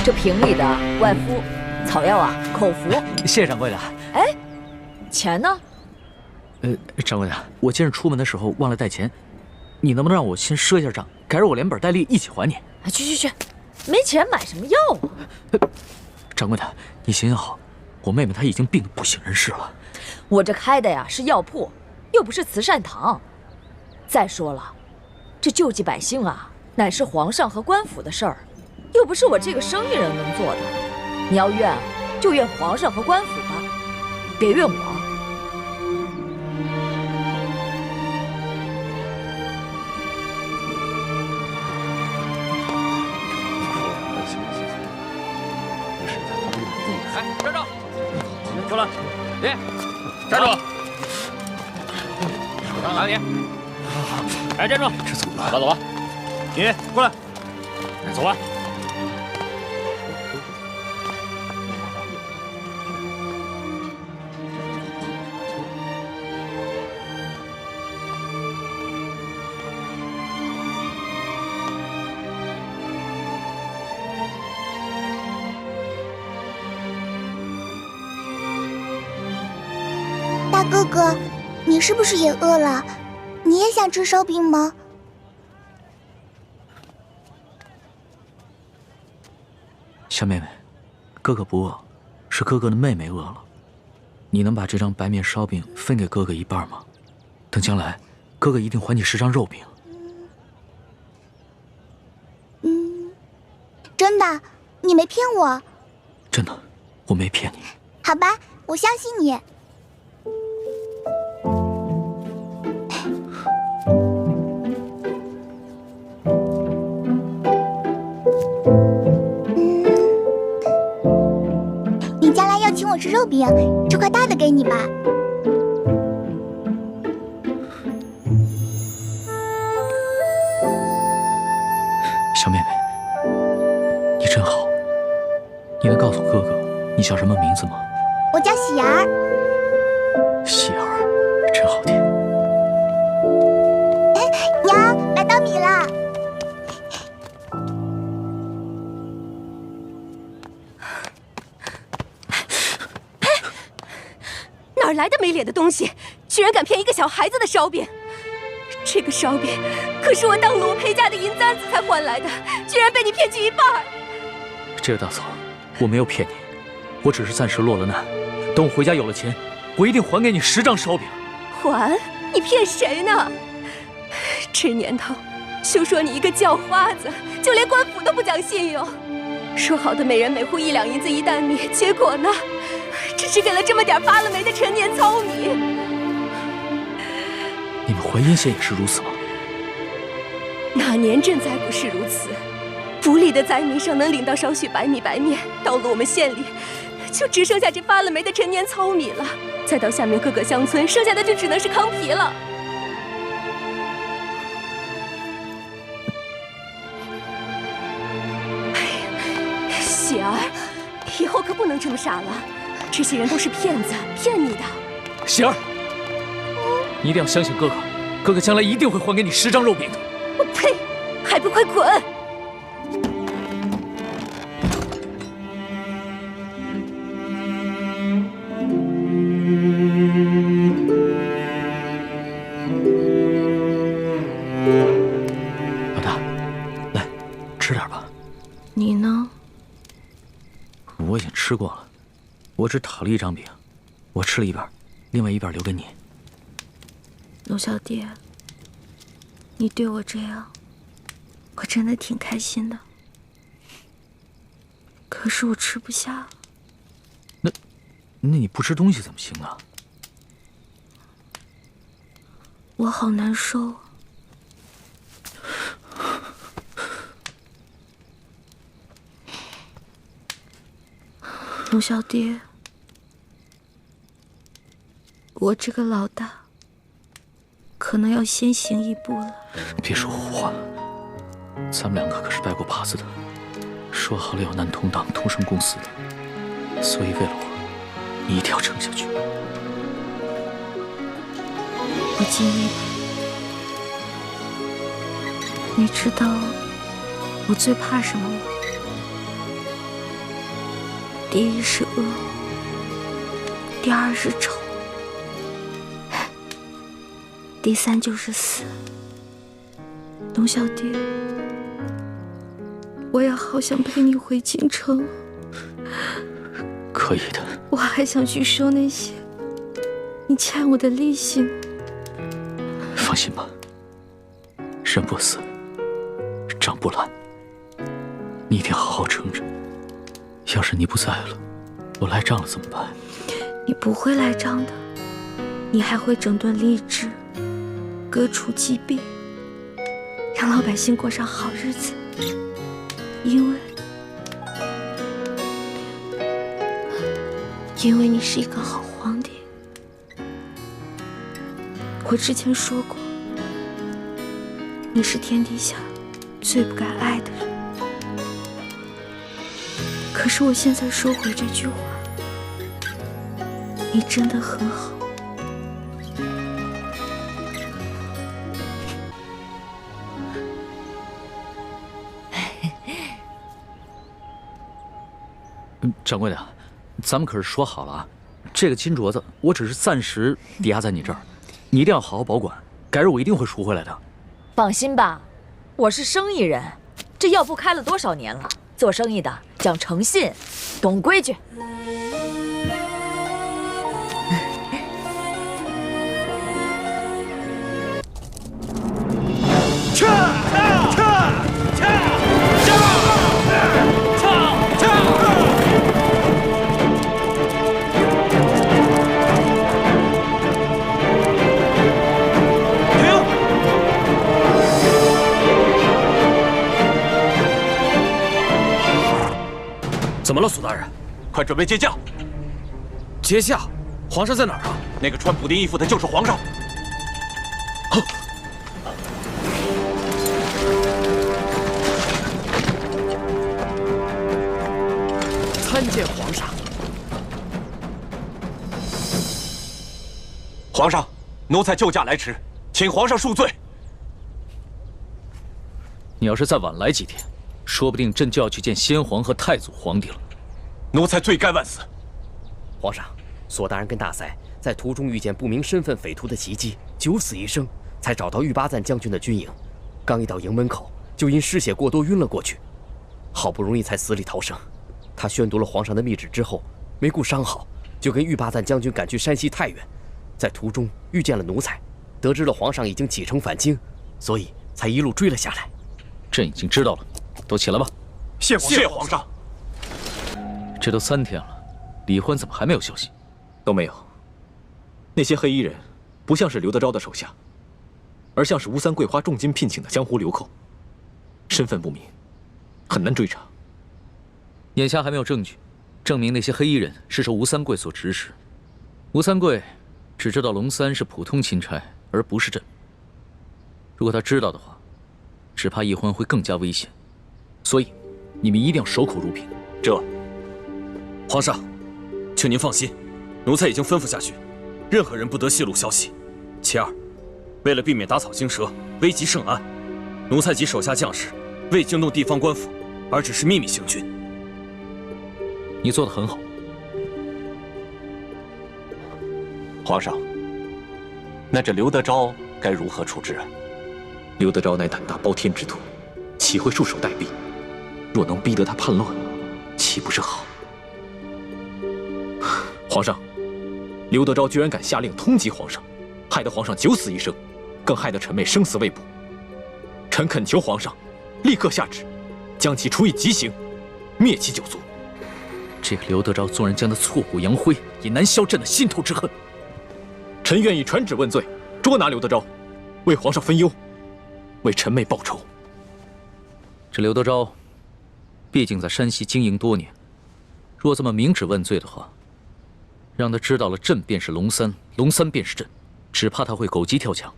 这瓶里的外敷，草药啊，口服。谢谢掌柜的。哎，钱呢？掌柜的，我今日出门的时候忘了带钱，你能不能让我先赊一下账，改日我连本带利一起还你？去，没钱买什么药啊？掌柜的，你行行好，我妹妹她已经病得不省人事了。我这开的呀是药铺，又不是慈善堂。再说了，这救济百姓啊，乃是皇上和官府的事儿，又不是我这个生意人能做的。你要怨，就怨皇上和官府吧，别怨我。哎，站住！出来，你站住！干啥你？哎，站住！这怎么办？走吧。你过来，走吧。大哥哥，你是不是也饿了？你也想吃烧饼吗？小妹妹，哥哥不饿，是哥哥的妹妹饿了。你能把这张白面烧饼分给哥哥一半吗？等将来，哥哥一定还你10张肉饼。真的，你没骗我。真的，我没骗你。好吧，我相信你。你将来要请我吃肉饼，这块大的给你吧。小妹妹，你真好。你能告诉哥哥你叫什么名字吗？我叫喜儿。喜儿，真好听。娘，买到米了。哪来的没脸的东西，居然敢骗一个小孩子的烧饼！这个烧饼可是我当了我裴家的银簪子才换来的，居然被你骗去一半。这个大嫂，我没有骗你，我只是暂时落了难。等我回家有了钱，我一定还给你10张烧饼。还？你骗谁呢？这年头，休说你一个叫花子，就连官府都不讲信用。说好的每人每户1两银子1担米，结果呢？只是给了这么点发了霉的陈年糙米。你们淮阴县也是如此吗？哪年赈灾不是如此？府里的灾民上能领到少许白米白面，到了我们县里，就只剩下这发了霉的陈年糙米了。再到下面各个乡村，剩下的就只能是糠皮了。哎呀，喜儿，以后可不能这么傻了。这些人都是骗子，骗你的。喜儿，你一定要相信哥哥，哥哥将来一定会还给你10张肉饼的。我呸！还不快滚！老大，来，吃点吧。你呢？我已经吃过了，我只讨了1张饼，我吃了一半，另外一半留给你。龙小弟，你对我这样，我真的挺开心的。可是我吃不下了。那你不吃东西怎么行啊？我好难受。龙小弟，我这个老大可能要先行一步了。别说胡话，咱们2个可是拜过把子的，说好了要难同党，同生共死的。所以为了我，你一定要撑下去。我尽力吧。你知道我最怕什么吗？第一是恶，第二是丑，第三就是死。龙小蝶，我也好想陪你回京城。可以的。我还想去收那些你欠我的利息呢。放心吧，人不死，账不烂。你一定好好撑着。要是你不在了，我赖账了怎么办？你不会赖账的，你还会整顿吏治，革除疾病，让老百姓过上好日子。因为你是一个好皇帝。我之前说过，你是天底下最不该爱的人。可是我现在收回这句话，你真的很好。掌柜的，咱们可是说好了啊，这个金镯子我只是暂时抵押在你这儿，你一定要好好保管，改日我一定会赎回来的。放心吧，我是生意人，这药铺开了多少年了，做生意的讲诚信，懂规矩。怎么了，苏大人？快准备接驾！阶下，皇上在哪儿啊？那个穿补丁衣服的就是皇上。参见皇上。皇上，奴才救驾来迟，请皇上恕罪。你要是再晚来几天，说不定朕就要去见先皇和太祖皇帝了。奴才罪该万死。皇上，索大人跟大塞在途中遇见不明身份匪徒的袭击，九死一生，才找到玉巴赞将军的军营。刚一到营门口，就因失血过多晕了过去，好不容易才死里逃生。他宣读了皇上的密旨之后，没顾伤好，就跟玉巴赞将军赶去山西太原。在途中遇见了奴才，得知了皇上已经启程返京，所以才一路追了下来。朕已经知道了，都起来吧。谢皇上。这都3天了，李欢怎么还没有消息？都没有。那些黑衣人不像是刘德昭的手下，而像是吴三桂花重金聘请的江湖流寇，身份不明，很难追查。眼下还没有证据证明那些黑衣人是受吴三桂所指使。吴三桂只知道龙三是普通钦差，而不是朕。如果他知道的话，只怕易欢会更加危险。所以，你们一定要守口如瓶。皇上，请您放心，奴才已经吩咐下去，任何人不得泄露消息。其二，为了避免打草惊蛇、危及圣安，奴才及手下将士未惊动地方官府，而只是秘密行军。你做得很好。皇上，那这刘德昭该如何处置啊？刘德昭乃胆大包天之徒，岂会束手待毙？若能逼得他叛乱，岂不是好？皇上，刘德昭居然敢下令通缉皇上，害得皇上九死一生，更害得臣妹生死未卜。臣恳求皇上立刻下旨，将其处以极刑，灭其九族。这个刘德昭纵然将他挫骨扬灰，也难消朕的心头之恨。臣愿意传旨问罪，捉拿刘德昭，为皇上分忧，为臣妹报仇。这刘德昭，毕竟在山西经营多年，若这么明旨问罪的话，让他知道了朕便是龙三，龙三便是朕，只怕他会狗急跳墙，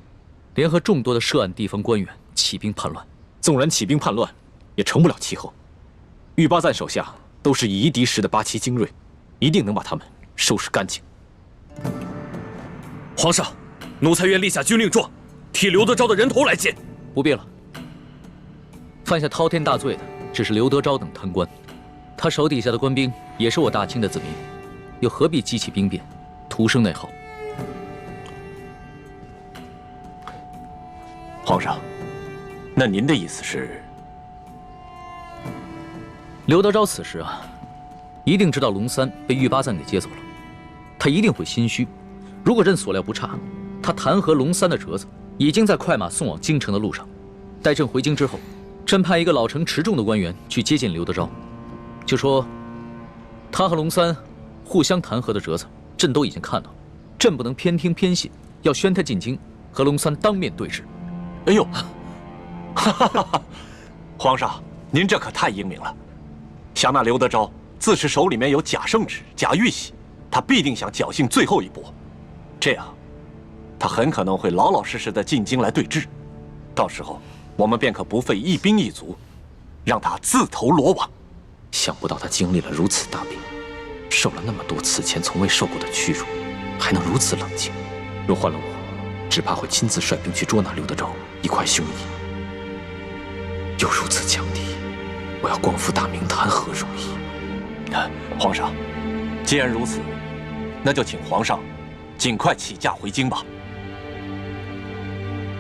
联合众多的涉案地方官员起兵叛乱。纵然起兵叛乱，也成不了气候。玉巴赞手下都是以夷敌十的8旗精锐，一定能把他们收拾干净。皇上，奴才愿立下军令状，替刘德昭的人头来见。不必了。犯下滔天大罪的只是刘德昭等贪官，他手底下的官兵也是我大清的子民，又何必激起兵变，徒生内耗？皇上，那您的意思是？刘德昭此时啊，一定知道龙三被玉八赞给接走了，他一定会心虚。如果朕所料不差，他弹劾龙三的折子已经在快马送往京城的路上。待朕回京之后，朕派一个老成持重的官员去接见刘德昭，就说他和龙三互相弹劾的折子，朕都已经看到，朕不能偏听偏信，要宣他进京，和龙三当面对质。哎呦，哈哈哈！皇上，您这可太英明了。想那刘德昭自是手里面有假圣旨、假玉玺，他必定想侥幸最后一搏，这样，他很可能会老老实实的进京来对质，到时候我们便可不费一兵一卒，让他自投罗网。想不到他经历了如此大病，受了那么多此前从未受过的屈辱，还能如此冷静。若换了我，只怕会亲自率兵去捉拿刘德昭，一块凶夷。又如此强敌，我要光复大明，谈何容易？皇上，既然如此，那就请皇上尽快起驾回京吧。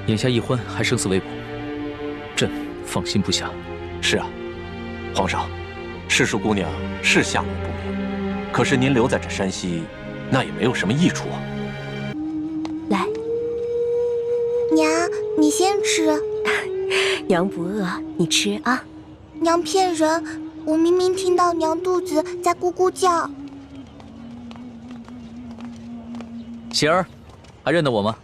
眼下一欢还生死未卜，朕放心不下。是啊，皇上，世淑姑娘是下落不明，可是您留在这山西，那也没有什么益处啊。来，娘，你先吃。娘不饿，你吃啊。娘骗人，我明明听到娘肚子在咕咕叫。喜儿，还认得我吗？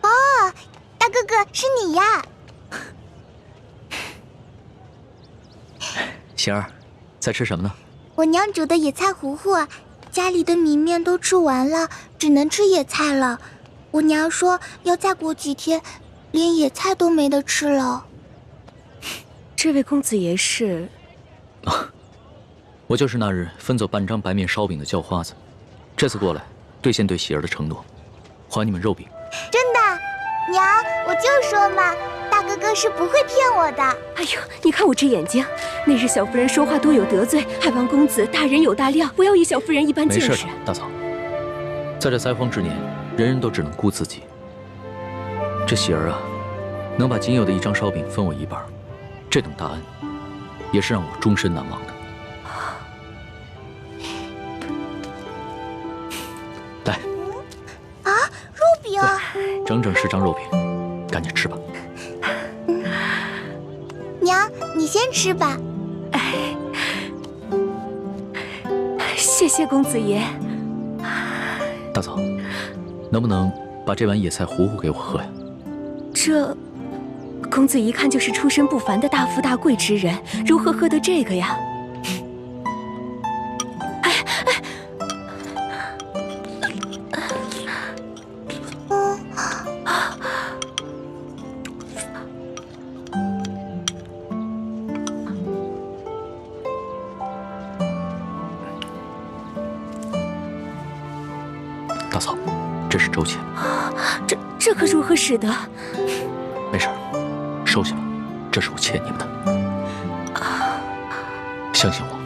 哦，大哥哥是你呀！喜儿，在吃什么呢？我娘煮的野菜糊糊，家里的米面都吃完了，只能吃野菜了。我娘说要再过几天，连野菜都没得吃了。这位公子爷是？我就是那日分走半张白面烧饼的叫花子，这次过来兑现对喜儿的承诺，还你们肉饼。真的，娘，我就说嘛，大哥哥是不会骗我的。哎呦，你看我这眼睛，那日小夫人说话多有得罪，还望公子大人有大量，不要以小夫人一般见识。没事的，大嫂，在这灾荒之年，人人都只能顾自己。这喜儿啊，能把仅有的一张烧饼分我一半，这等大恩，也是让我终身难忘的。来，啊，肉饼，整整10张肉饼，赶紧吃吧。娘，你先吃吧。谢谢公子爷。大嫂，能不能把这碗野菜糊糊给我喝呀？这公子一看就是出身不凡的大富大贵之人，如何喝得这个呀？大嫂，这是周钱。这可如何使得？没事，收下吧，这是我欠你们的。相信我，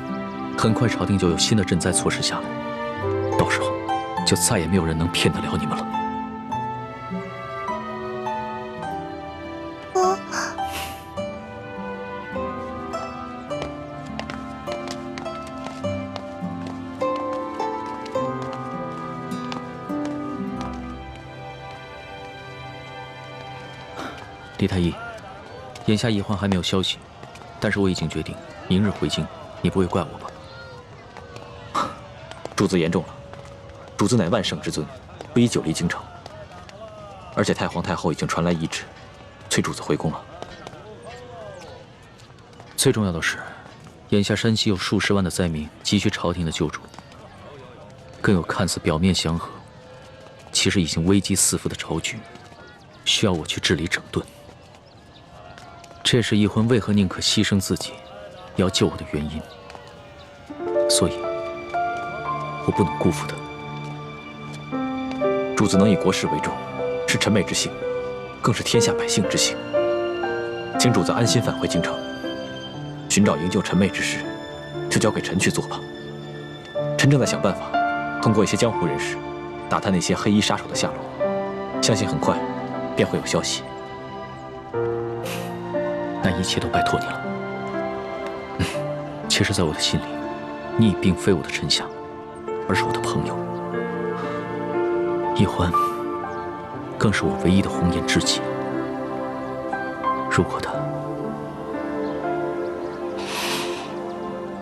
很快朝廷就有新的赈灾措施下来，到时候就再也没有人能骗得了你们了。李太医，眼下一欢还没有消息，但是我已经决定明日回京，你不会怪我吧？主子言重了，主子乃万圣之尊，不宜久离京城。而且太皇太后已经传来懿旨，催主子回宫了。最重要的是，眼下山西有数十万的灾民急需朝廷的救助，更有看似表面祥和，其实已经危机四伏的朝局，需要我去治理整顿。这是一欢为何宁可牺牲自己，也要救我的原因。所以，我不能辜负他。主子能以国事为重，是臣妹之幸，更是天下百姓之幸。请主子安心返回京城，寻找营救陈妹之事，就交给臣去做吧。臣正在想办法，通过一些江湖人士，打探那些黑衣杀手的下落，相信很快便会有消息。那一切都拜托你了。其实，在我的心里，你已并非我的丞相，而是我的朋友。易欢更是我唯一的红颜知己。如果他，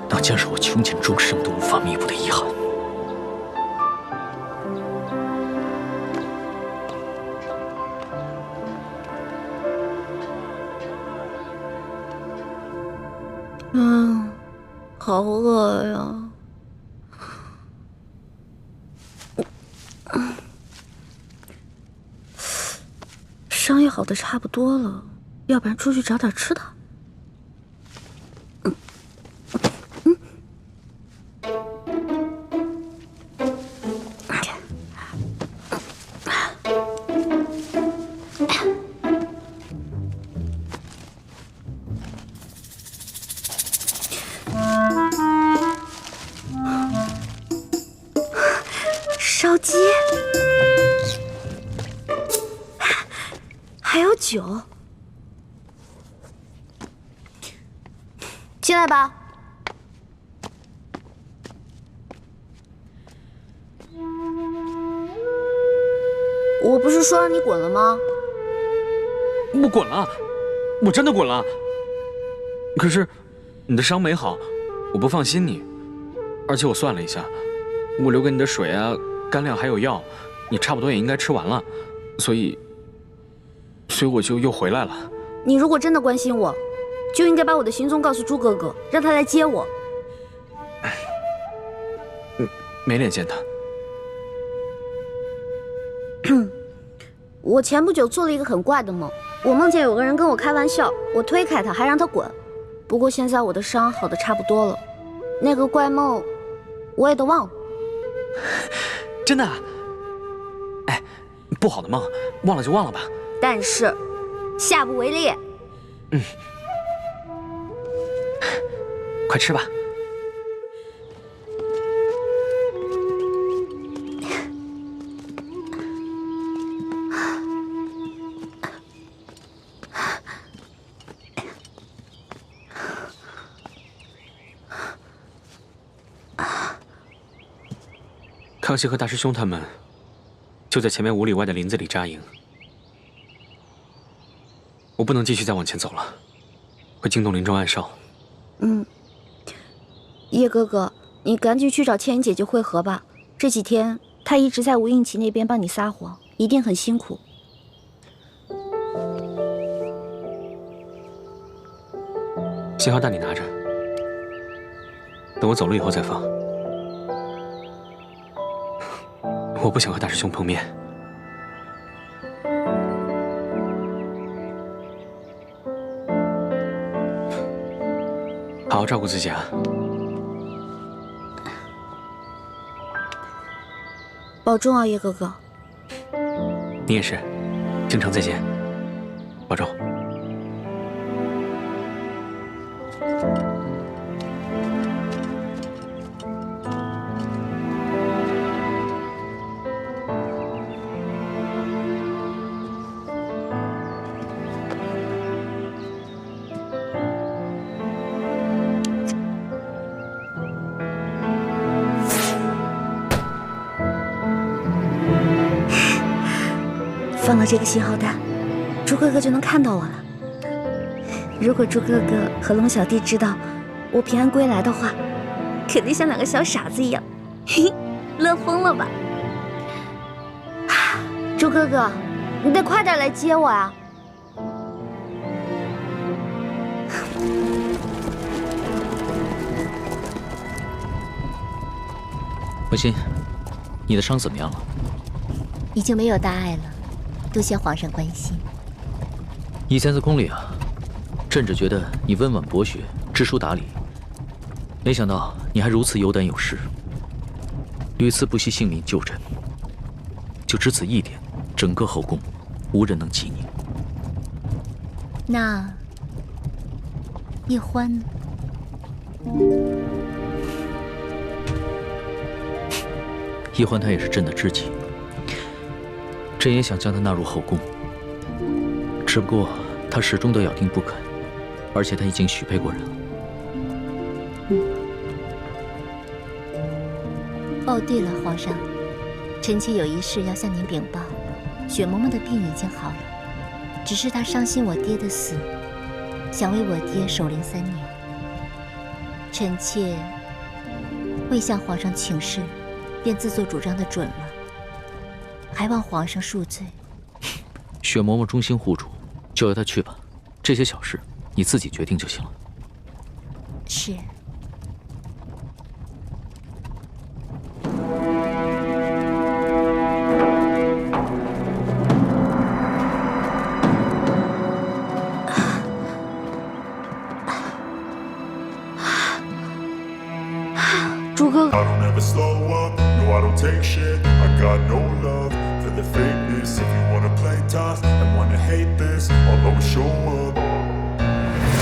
那将是我穷尽终生都无法弥补的遗憾。好饿呀！伤也好的差不多了，要不然出去找点吃的。烧鸡，还有酒，进来吧。我不是说让你滚了吗？我滚了，我真的滚了。可是你的伤没好，我不放心你，而且我算了一下，我留给你的水啊、干粮还有药，你差不多也应该吃完了，所以我就又回来了。你如果真的关心我，就应该把我的行踪告诉朱哥哥，让他来接我。没脸见他。我前不久做了一个很怪的梦，我梦见有个人跟我开玩笑，我推开他，还让他滚。不过现在我的伤好的差不多了，那个怪梦我也都忘了。真的？哎，不好的梦，忘了就忘了吧。但是下不为例。快吃吧。康熙和大师兄他们就在前面5里外的林子里扎营，我不能继续再往前走了，会惊动林中暗哨。叶哥哥，你赶紧去找倩影姐姐会合吧。这几天她一直在吴应奇那边帮你撒谎，一定很辛苦。信号弹你拿着，等我走了以后再放。我不想和大师兄碰面。好好照顾自己啊！保重啊，叶哥哥。你也是，京城再见，保重。放了这个信号弹，朱哥哥就能看到我了。如果朱哥哥和龙小弟知道我平安归来的话，肯定像两个小傻子一样，嘿嘿，乐疯了吧？朱哥哥，你得快点来接我啊！文心，你的伤怎么样了？已经没有大碍了。多谢皇上关心。以前在宫里啊，朕只觉得你温婉博学、知书达理，没想到你还如此有胆有识，屡次不惜性命救朕。就只此一点，整个后宫无人能及你。那叶欢呢？叶欢他也是朕的知己，朕也想将他纳入后宫，只不过他始终都咬定不肯，而且他已经许配过人了。哦，对了，皇上，臣妾有一事要向您禀报。雪嬷嬷的病已经好了，只是她伤心我爹的死，想为我爹守灵3年。臣妾未向皇上请示，便自作主张的准了，还望皇上恕罪。雪嬷嬷忠心护主，就由她去吧，这些小事你自己决定就行了。是。朱哥哥。 I don't ever slow up, no I don't take shit. I got no love for the fakeness. If you wanna play tough and wanna hate this, I'll always show up.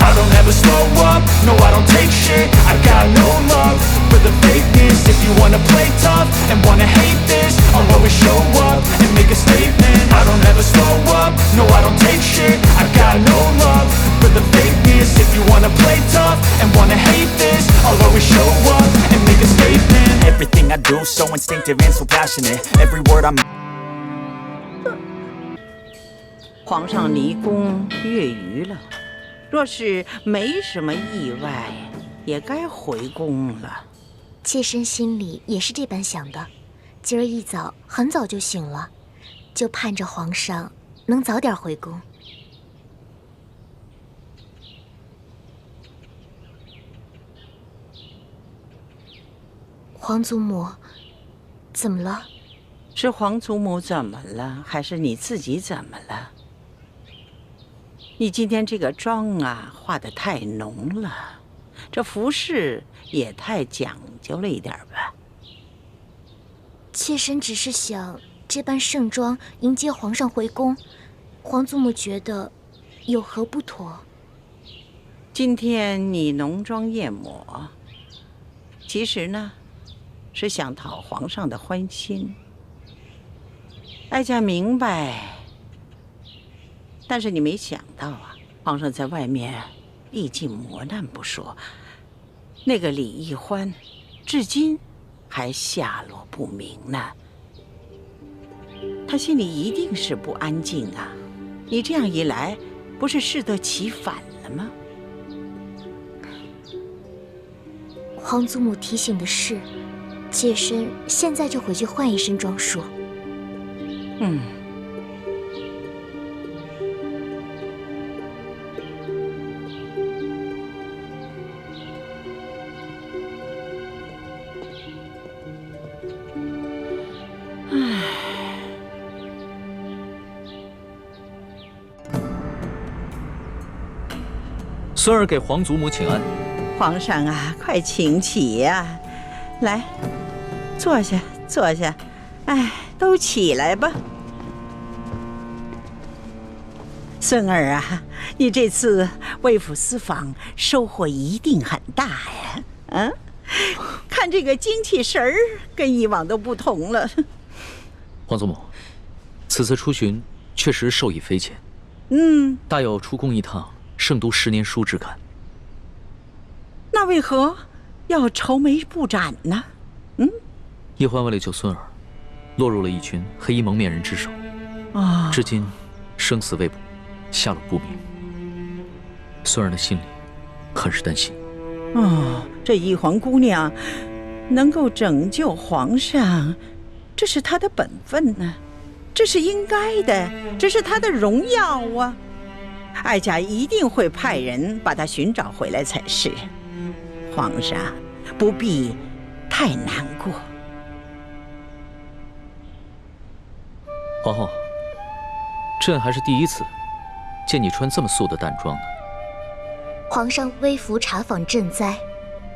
I don't ever slow up, no I don't take shit. I got no love for the fakeness. If you wanna play tough and wanna hate this, I'll always show up and make a statement. I don't ever slow up, no I don't take shit. I got no love for the fakeness. If you wanna play tough and wanna hate this, I'll always show up and make a statement. Everything I do so instinctive and so passionate. Every word I'm 皇上离宫月余了，若是没什么意外，也该回宫了。妾身心里也是这般想的，今儿一早很早就醒了，就盼着皇上能早点回宫。皇祖母，怎么了？是皇祖母怎么了，还是你自己怎么了？你今天这个妆啊，化得太浓了，这服饰也太讲究了一点吧？妾身只是想这般盛装迎接皇上回宫，皇祖母觉得有何不妥？今天你浓妆艳抹，其实呢，是想讨皇上的欢心。哀家明白，但是你没想到啊，皇上在外面历尽磨难不说，那个李易欢，至今还下落不明呢。他心里一定是不安静啊！你这样一来，不是适得其反了吗？皇祖母提醒的是，妾身现在就回去换一身装束。孙儿给皇祖母请安。皇上啊，快请起呀！来，坐下，坐下。哎，都起来吧。孙儿啊，你这次为府私访收获一定很大呀！嗯，看这个精气神儿跟以往都不同了。皇祖母，此次出巡确实受益匪浅。大有出宫一趟胜读10年书之感。那为何要愁眉不展呢？叶欢为了救孙儿，落入了一群黑衣蒙面人之手，至今生死未卜，下落不明。孙儿的心里很是担心。这一皇姑娘能够拯救皇上，这是她的本分呢，这是应该的，这是她的荣耀啊！哀家一定会派人把她寻找回来才是。皇上不必太难过。皇后，朕还是第一次见你穿这么素的淡妆呢。皇上微服查访赈灾，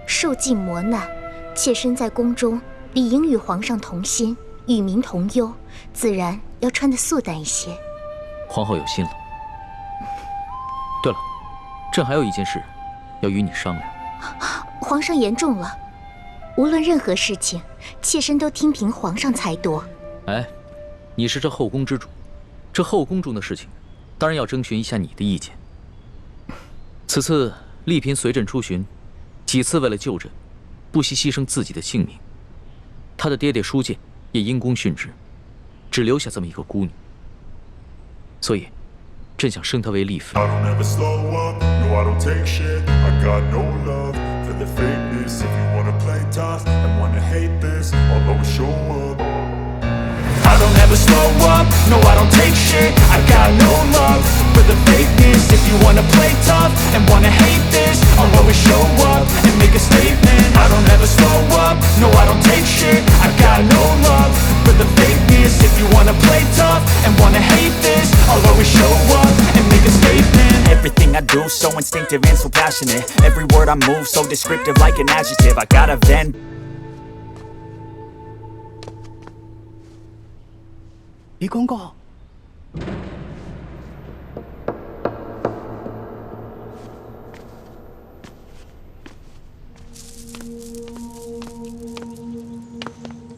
受尽磨难，妾身在宫中理应与皇上同心，与民同忧，自然要穿得素淡一些。皇后有心了。对了，朕还有一件事要与你商量。皇上言重了，无论任何事情，妾身都听凭皇上裁夺。哎，你是这后宫之主，这后宫中的事情，当然要征询一下你的意见。此次丽嫔随朕出巡，几次为了救朕，不惜牺牲自己的性命。她的爹爹舒建也因公殉职，只留下这么一个孤女。所以，朕想升她为丽妃。The fakeness, if you wanna play tough and wanna hate this, I'll always show up. I don't ever slow up, no I don't take shit. I got no love for the fakeness. If you wanna play tough and wanna hate this, I'll always show up and make a statement. I don't ever slow up, no I don't take shit. I got no love for the fakeness. If you wanna play tough and wanna hate this, I'll always show up and make a statement. Everything I do so instinctive and so passionate. Every word I move so descriptive like an adjective. I got a vent. 李公公，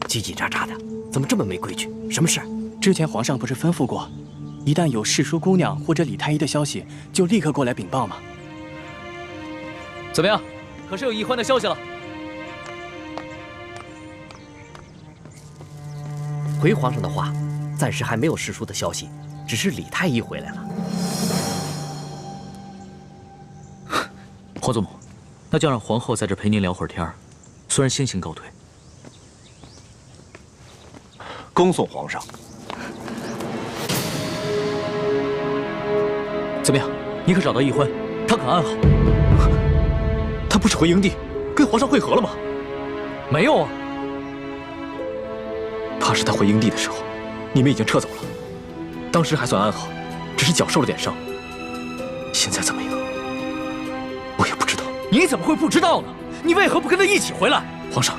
叽叽喳喳的，怎么这么没规矩？什么事？之前皇上不是吩咐过，一旦有世淑姑娘或者李太医的消息，就立刻过来禀报吗？怎么样？可是有易欢的消息了？回皇上的话，暂时还没有世淑的消息，只是李太医回来了。皇祖母，那就让皇后在这陪您聊会儿天儿，虽然先行告退。恭送皇上。怎么样？你可找到易欢？她可安好？她不是回营地跟皇上会合了吗？没有啊。怕是她回营地的时候，你们已经撤走了。当时还算安好，只是脚受了点伤。现在怎么样？我也不知道。你怎么会不知道呢？你为何不跟他一起回来？皇上，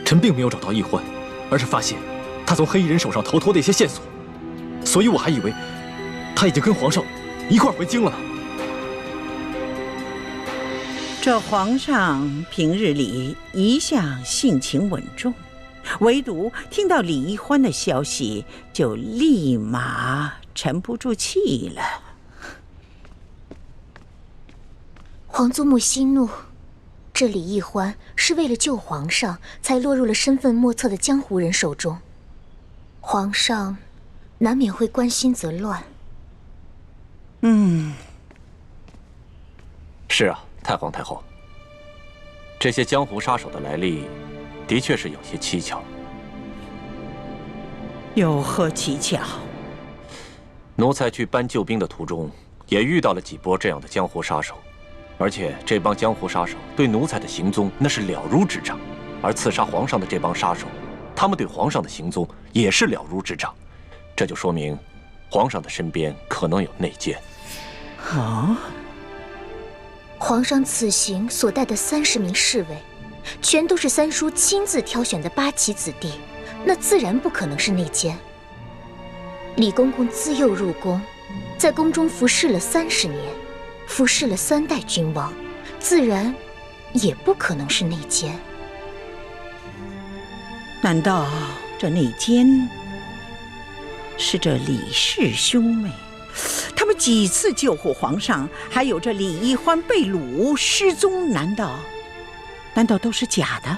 臣并没有找到易欢，而是发现他从黑衣人手上逃脱的一些线索，所以我还以为他已经跟皇上一块回京了呢。这皇上平日里一向性情稳重，唯独听到李易欢的消息，就立马沉不住气了。皇祖母息怒，这李易欢是为了救皇上，才落入了身份莫测的江湖人手中。皇上难免会关心则乱。是啊，太皇太后，这些江湖杀手的来历，的确是有些蹊跷。有何蹊跷？奴才去搬救兵的途中，也遇到了几波这样的江湖杀手。而且这帮江湖杀手对奴才的行踪那是了如指掌，而刺杀皇上的这帮杀手，他们对皇上的行踪也是了如指掌，这就说明皇上的身边可能有内奸。啊！皇上此行所带的30名侍卫，全都是三叔亲自挑选的8旗子弟，那自然不可能是内奸。李公公自幼入宫，在宫中服侍了30年。服侍了3代君王，自然也不可能是内奸。难道这内奸是这李氏兄妹？他们几次救护皇上，还有这李易欢被掳失踪，难道都是假的？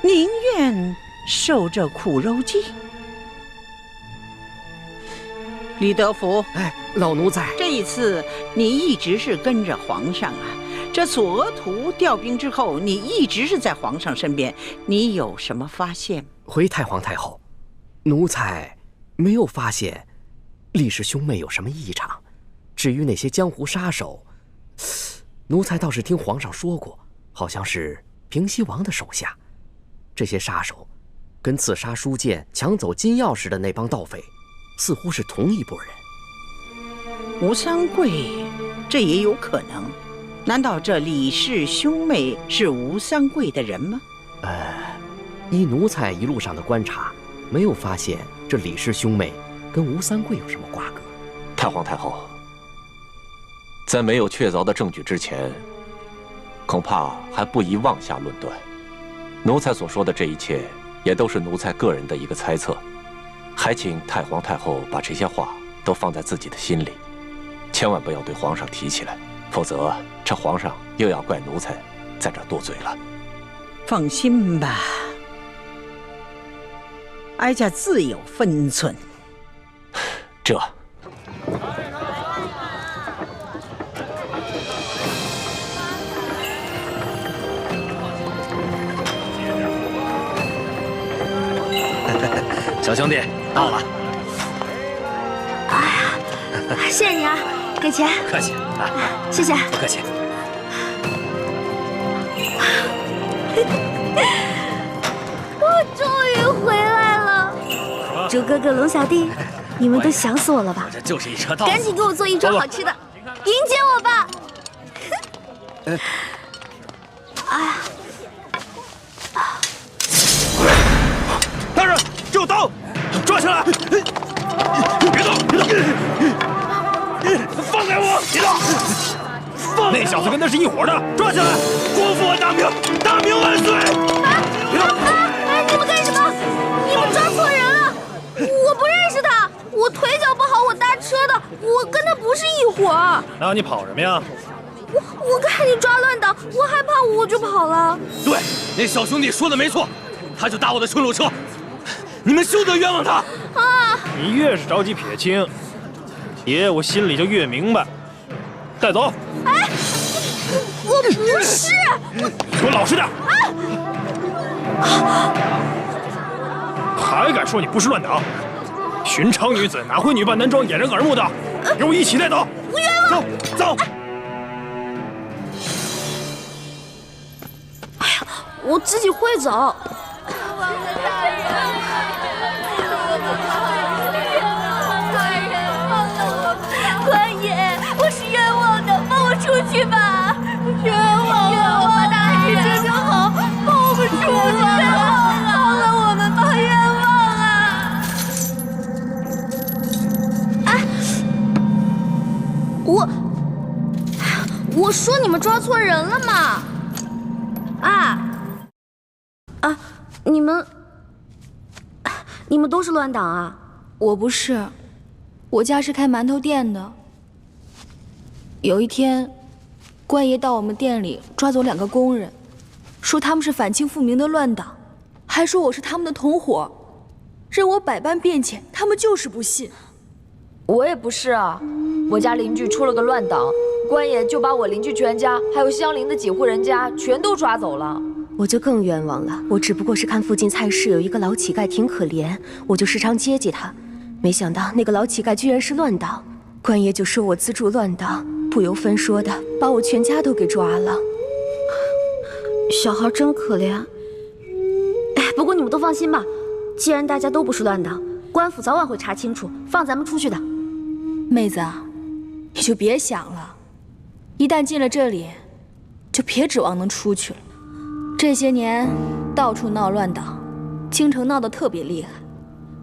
宁愿受这苦肉计？李德福，老奴在。这一次你一直是跟着皇上啊。这索额图调兵之后，你一直是在皇上身边，你有什么发现？回太皇太后，奴才没有发现李氏兄妹有什么异常。至于那些江湖杀手，奴才倒是听皇上说过，好像是平西王的手下。这些杀手跟刺杀舒建、抢走金钥匙的那帮盗匪似乎是同一拨人。吴三桂，这也有可能。难道这李氏兄妹是吴三桂的人吗？依奴才一路上的观察，没有发现这李氏兄妹跟吴三桂有什么瓜葛。太皇太后，在没有确凿的证据之前，恐怕还不宜妄下论断。奴才所说的这一切，也都是奴才个人的一个猜测，还请太皇太后把这些话都放在自己的心里，千万不要对皇上提起来，否则这皇上又要怪奴才在这多嘴了。放心吧，哀家自有分寸。这。小兄弟到了。哎呀，谢谢你啊，给钱。客气，谢谢。不客气。我终于回来了，猪哥哥、龙小弟，你们都想死我了吧？这就是一车稻草。赶紧给我做一桌好吃的，迎接我吧。哎呀！大人，这有刀，抓起来！别动，别动！放开我！别动！那小子跟他是一伙的，抓起来！光复我大明，大明万岁！别动！哎，你们干什么？你们抓错人了！我不认识他，我腿脚不好，我搭车的，我跟他不是一伙儿。那你跑什么呀？我看你抓乱党，我害怕，我就跑了。对，那小兄弟说的没错，他就搭我的顺路车，你们休得冤枉他！啊！你越是着急撇清，爷我心里就越明白。带走！哎，我不是，给我老实点！啊！还敢说你不是乱党？寻常女子哪会女扮男装掩人耳目的？给我一起带走！不冤枉！走！哎呀，我自己会走。官爷，我是冤枉的，放我出去吧！冤枉啊！大人求求好，放我们出去！放了我们吧，冤枉啊！哎，我说你们抓错人了嘛！你们都是乱党啊？我不是，我家是开馒头店的。有一天，官爷到我们店里抓走2个工人，说他们是反清复明的乱党，还说我是他们的同伙，任我百般辩解，他们就是不信。我也不是啊，我家邻居出了个乱党，官爷就把我邻居全家还有相邻的几户人家全都抓走了。我就更冤枉了，我只不过是看附近菜市有一个老乞丐挺可怜，我就时常接济他，没想到那个老乞丐居然是乱党，官爷就说我资助乱党，不由分说的把我全家都给抓了。小孩真可怜。哎，不过你们都放心吧，既然大家都不是乱党，官府早晚会查清楚，放咱们出去的。妹子啊，你就别想了，一旦进了这里，就别指望能出去了。这些年到处闹乱党，京城闹得特别厉害，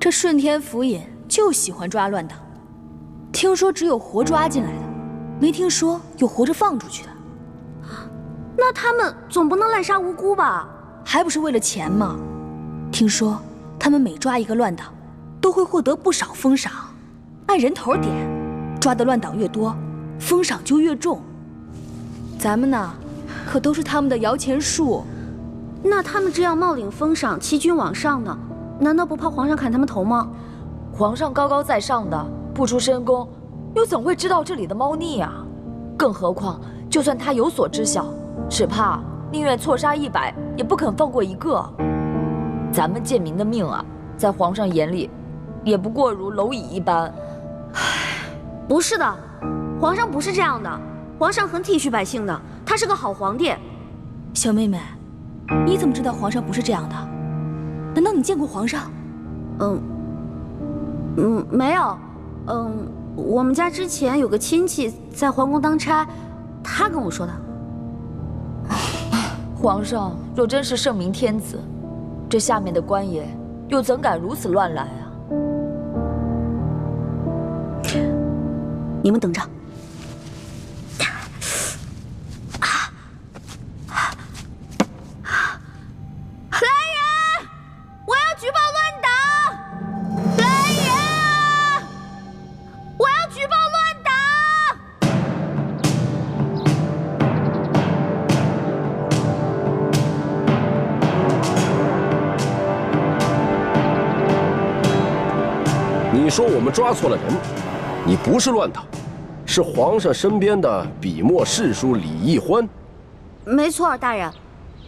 这顺天府尹就喜欢抓乱党。听说只有活抓进来的，没听说有活着放出去的。那他们总不能滥杀无辜吧？还不是为了钱吗？听说他们每抓一个乱党，都会获得不少封赏，按人头点，抓的乱党越多，封赏就越重。咱们呢，可都是他们的摇钱树。那他们这样冒领封赏，欺君罔上呢，难道不怕皇上砍他们头吗？皇上高高在上的，不出深宫，又怎会知道这里的猫腻啊？更何况，就算他有所知晓，只怕宁愿错杀100，也不肯放过1个。咱们贱民的命啊，在皇上眼里，也不过如蝼蚁一般。不是的，皇上不是这样的，皇上很体恤百姓的，他是个好皇帝。小妹妹，你怎么知道皇上不是这样的？难道你见过皇上？没有。我们家之前有个亲戚在皇宫当差，他跟我说的。皇上若真是圣明天子，这下面的官爷又怎敢如此乱来啊？你们等着。说我们抓错了人，你不是乱党，是皇上身边的笔墨侍书李义欢。没错，大人，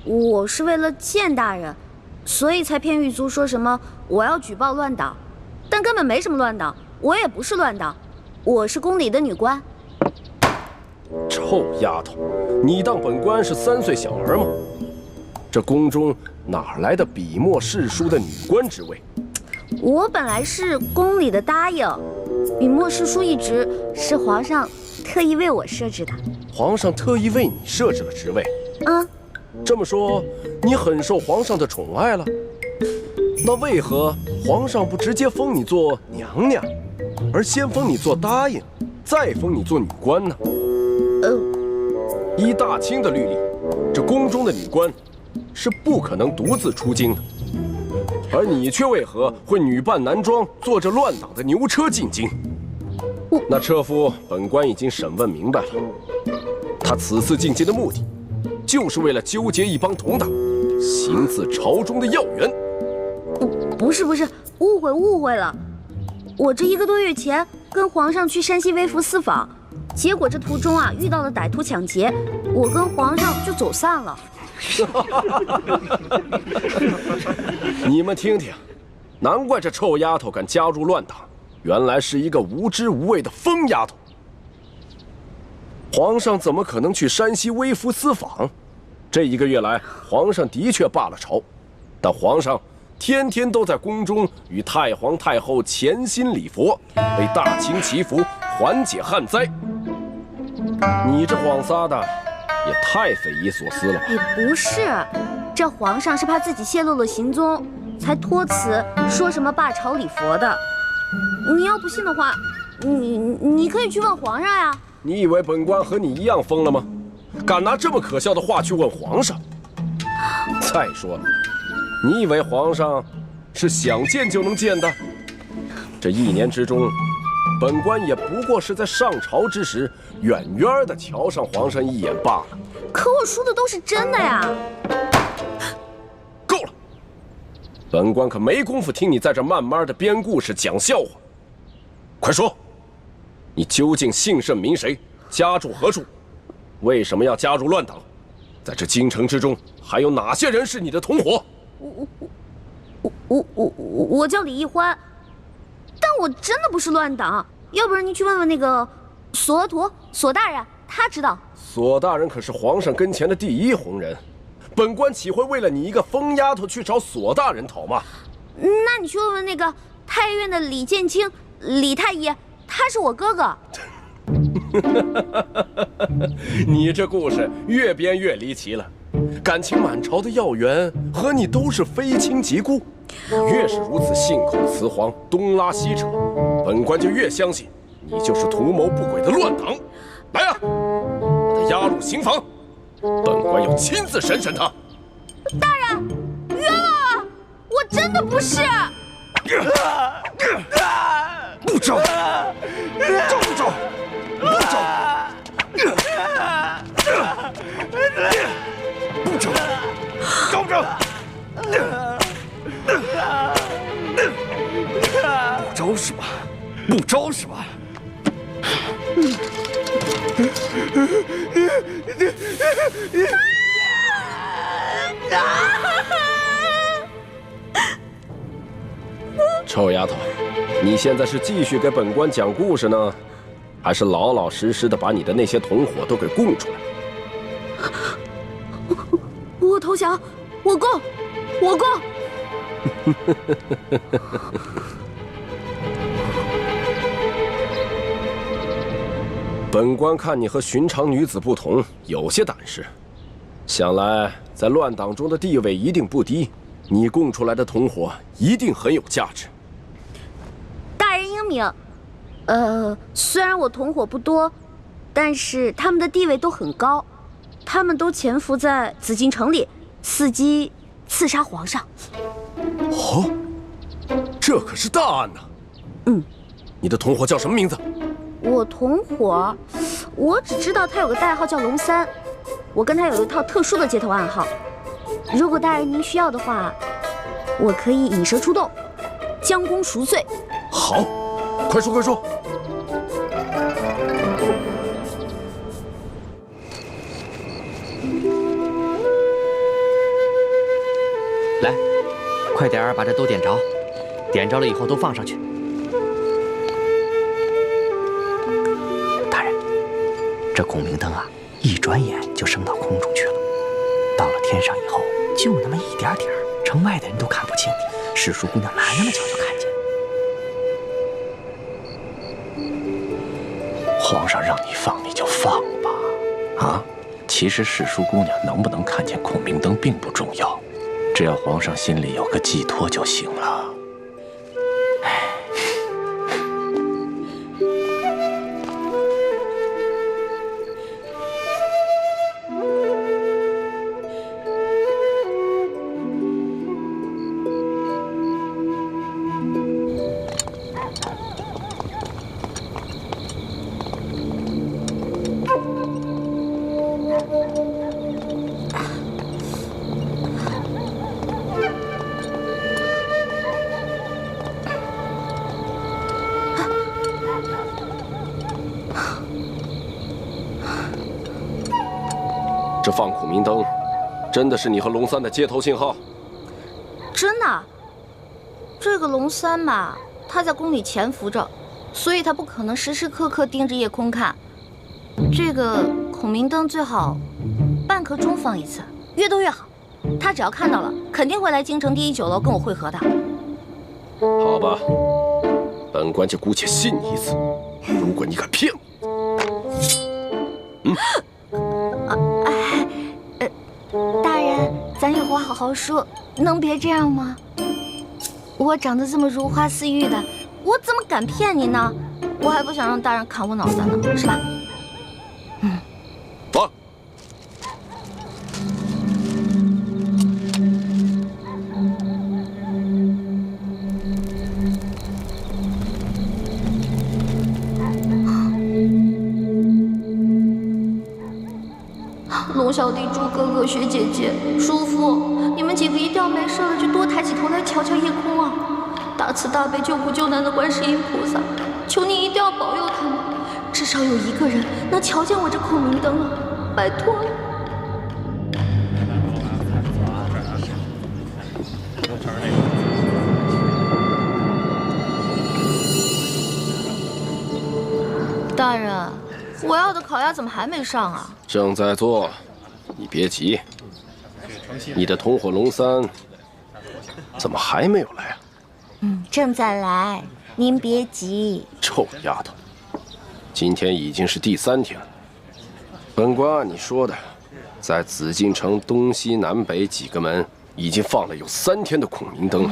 我是为了见大人，所以才骗狱卒说什么我要举报乱党，但根本没什么乱党，我也不是乱党，我是宫里的女官。臭丫头，你当本官是3岁小儿吗？这宫中哪来的笔墨侍书的女官职位？我本来是宫里的答应，笔墨侍书一职是皇上特意为我设置的。皇上特意为你设置了职位？嗯，这么说，你很受皇上的宠爱了？那为何皇上不直接封你做娘娘，而先封你做答应，再封你做女官呢？依大清的律例，这宫中的女官是不可能独自出京的，而你却为何会女扮男装，坐着乱党的牛车进京？那车夫本官已经审问明白了，他此次进京的目的，就是为了纠结一帮同党，行刺朝中的要员。不是，误会了。我这1个多月前跟皇上去山西微服私访，结果这途中啊遇到了歹徒抢劫，我跟皇上就走散了。你们听听，难怪这臭丫头敢加入乱党，原来是一个无知无畏的疯丫头。皇上怎么可能去山西微服私访？这1个月来，皇上的确罢了朝，但皇上天天都在宫中与太皇太后潜心礼佛，为大清祈福，缓解旱灾。你这谎撒的也太匪夷所思了吧？不是，这皇上是怕自己泄露了行踪，才托辞说什么罢朝礼佛的。你要不信的话，你可以去问皇上呀。你以为本官和你一样疯了吗？敢拿这么可笑的话去问皇上？再说了，你以为皇上是想见就能见的？这1年之中，本官也不过是在上朝之时，远远的瞧上皇上一眼罢了。可我说的都是真的呀！够了，本官可没工夫听你在这慢慢的编故事讲笑话。快说，你究竟姓甚名谁，家住何处？为什么要加入乱党？在这京城之中，还有哪些人是你的同伙？我叫李义欢，但我真的不是乱党。要不然您去问问那个索额图索大人，他知道。索大人可是皇上跟前的第1红人，本官岂会为了你一个疯丫头去找索大人讨骂？那你去问问那个太院的李建清李太医，他是我哥哥。你这故事越编越离奇了，感情满朝的要员和你都是非亲即故，越是如此信口雌黄，东拉西扯，本官就越相信你就是图谋不轨的乱党。来啊，把他押入刑房，本官要亲自审审他。大人，冤枉啊！我真的不是。不招，招不招？不招，不招，招不招？不招是吧？不招是吧？臭丫头，你现在是继续给本官讲故事呢，还是老老实实的把你的那些同伙都给供出来？我投降，我供。本官看你和寻常女子不同，有些胆识，想来在乱党中的地位一定不低，你供出来的同伙一定很有价值。大人英明，虽然我同伙不多，但是他们的地位都很高，他们都潜伏在紫禁城里，伺机刺杀皇上。哦，这可是大案呐！你的同伙叫什么名字？我同伙，我只知道他有个代号叫龙三，我跟他有一套特殊的接头暗号。如果大人您需要的话，我可以引蛇出洞，将功赎罪。好，快说快说！来，快点儿把这都点着，点着了以后都放上去。大人，这孔明灯啊，一转眼就升到空中去了。到了天上以后，就那么一点点儿，城外的人都看不清。史书姑娘哪那么巧就看见？皇上让你放你就放吧，啊！其实史书姑娘能不能看见孔明灯并不重要，只要皇上心里有个寄托就行了。这放孔明灯，真的是你和龙三的接头信号？真的，这个龙三嘛，他在宫里潜伏着，所以他不可能时时刻刻盯着夜空看。这个孔明灯最好半刻钟放一次，越多越好。他只要看到了，肯定会来京城第1酒楼跟我会合的。好吧，本官就姑且信你一次。如果你敢骗我，大人，咱有话好好说，能别这样吗？我长得这么如花似玉的，我怎么敢骗你呢？我还不想让大人砍我脑袋呢，是吧？放。龙小弟、猪哥哥、雪姐姐、叔父，你们几个一定要没事了就多抬起头来瞧瞧夜空啊！大慈大悲救苦救难的观世音菩萨，求你一定要保佑他们，至少有一个人能瞧见我这孔明灯啊！拜托了。大人，我要的烤鸭怎么还没上啊？正在做，你别急。你的同伙龙三怎么还没有来啊？正在来，您别急。臭丫头，今天已经是第3天了。本官按你说的，在紫禁城东西南北几个门已经放了有3天的孔明灯了。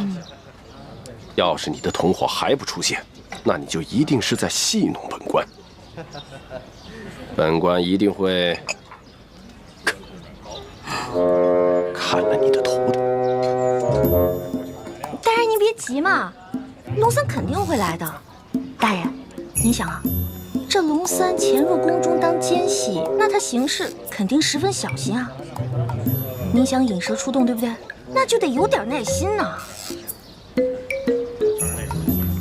要是你的同伙还不出现，那你就一定是在戏弄本官。本官一定会砍了你的头的。大人，您别急嘛，龙三肯定会来的。大人，您想啊，这龙三潜入宫中当奸细，那他行事肯定十分小心啊。您想引蛇出洞，对不对？那就得有点耐心呐。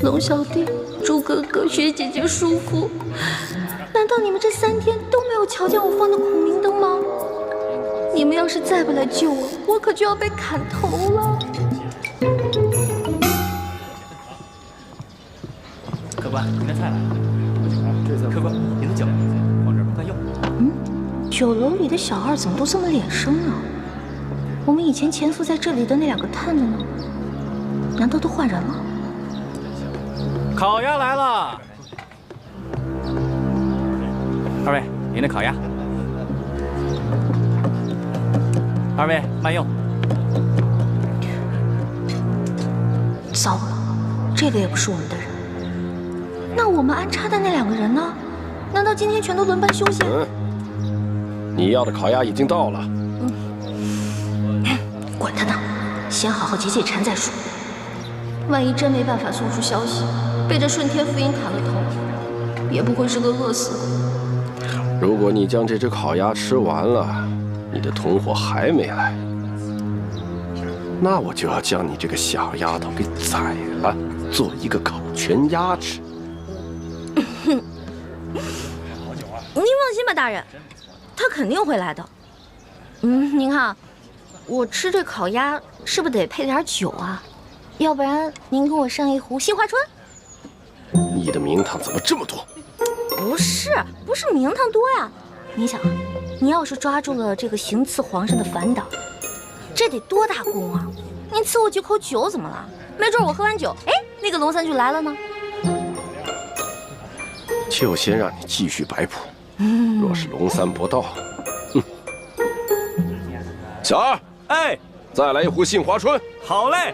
龙小弟、猪哥哥、雪姐姐、叔父，难道你们这3天都没有瞧见我放的孔明灯吗？你们要是再不来救我，我可就要被砍头了。客官，您的菜来了。客官，您的酒往这儿慢用。酒楼里的小二怎么都这么脸生呢？我们以前潜伏在这里的那2个探子呢？难道都换人了？烤鸭来了。2位，您的烤鸭。2位慢用。糟了，这个也不是我们的人。那我们安插的那2个人呢？难道今天全都轮班休息？你要的烤鸭已经到了。管他呢，先好好解解馋再说。万一真没办法送出消息，被这顺天福音砍了头，也不会是个饿死的。如果你将这只烤鸭吃完了，你的同伙还没来，那我就要将你这个小丫头给宰了，做一个烤全鸭吃。大人，他肯定会来的。您看，我吃这烤鸭是不是得配点酒啊？要不然您给我上一壶杏花春。你的名堂怎么这么多？不是名堂多呀。你想啊，你要是抓住了这个行刺皇上的反党，这得多大功啊！你赐我几口酒怎么了？没准我喝完酒，哎，那个龙三就来了呢。就先让你继续摆谱。若是龙三不到，小二，哎，再来一壶杏花春。好嘞。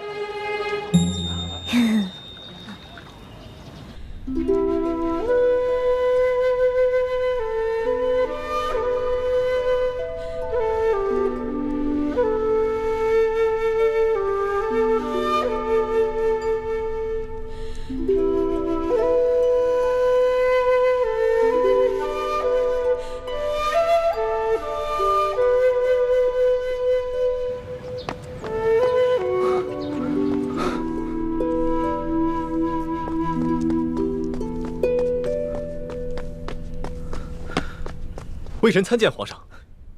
微臣参见皇上，